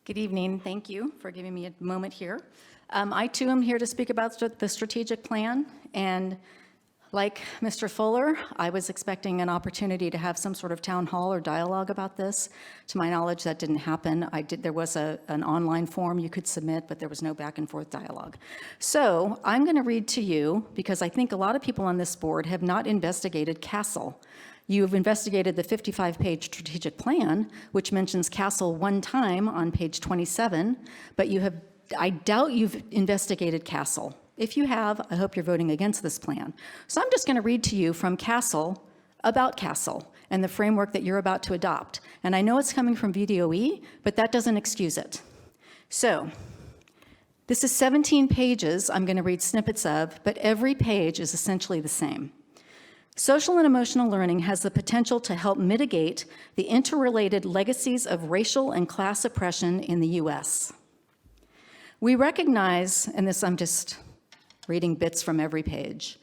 Good evening. Thank you for giving me a moment here. I too am here to speak about the strategic plan, and like Mr. Fuller, I was expecting an opportunity to have some sort of town hall or dialogue about this. To my knowledge, that didn't happen. There was an online form you could submit, but there was no back and forth dialogue. So I'm going to read to you, because I think a lot of people on this board have not investigated CASEL. You've investigated the 55-page strategic plan, which mentions CASEL one time on page 27, but I doubt you've investigated CASEL. If you have, I hope you're voting against this plan. So I'm just going to read to you from CASEL about CASEL and the framework that you're about to adopt. And I know it's coming from VDOE, but that doesn't excuse it. So this is 17 pages I'm going to read snippets of, but every page is essentially the same. Social and emotional learning has the potential to help mitigate the interrelated legacies of racial and class oppression in the U.S. We recognize, and this I'm just reading bits from every page,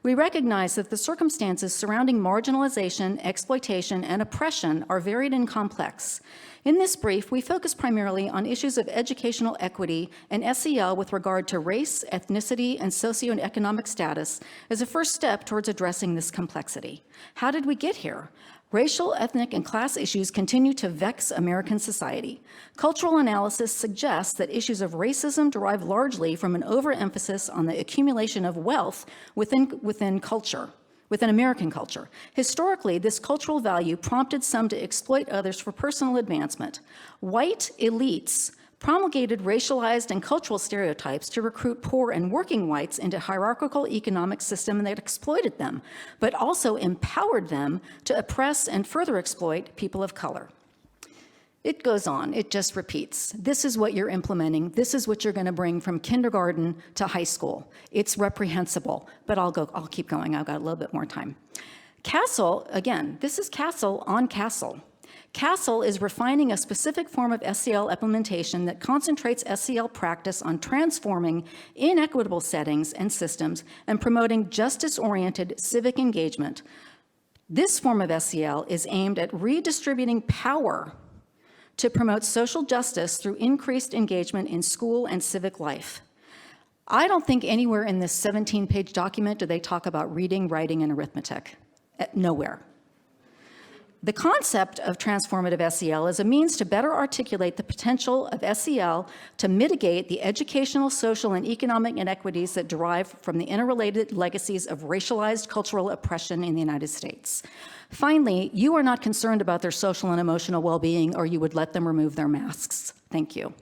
we recognize that the circumstances surrounding marginalization, exploitation, and oppression are varied and complex. In this brief, we focus primarily on issues of educational equity and SEL with regard to race, ethnicity, and socioeconomic status as a first step towards addressing this complexity. How did we get here? Racial, ethnic, and class issues continue to vex American society. Cultural analysis suggests that issues of racism derive largely from an overemphasis on the accumulation of wealth within culture, within American culture. Historically, this cultural value prompted some to exploit others for personal advancement. White elites promulgated racialized and cultural stereotypes to recruit poor and working whites into a hierarchical economic system that exploited them, but also empowered them to oppress and further exploit people of color. It goes on, it just repeats. This is what you're implementing. This is what you're going to bring from kindergarten to high school. It's reprehensible, but I'll keep going. I've got a little bit more time. CASEL, again, this is CASEL on CASEL. CASEL is refining a specific form of SEL implementation that concentrates SEL practice on transforming inequitable settings and systems and promoting justice-oriented civic engagement. This form of SEL is aimed at redistributing power to promote social justice through increased engagement in school and civic life. I don't think anywhere in this 17-page document do they talk about reading, writing, and arithmetic. Nowhere. The concept of transformative SEL is a means to better articulate the potential of SEL to mitigate the educational, social, and economic inequities that derive from the interrelated legacies of racialized cultural oppression in the United States. Finally, you are not concerned about their social and emotional well-being, or you would let them remove their masks. Thank you.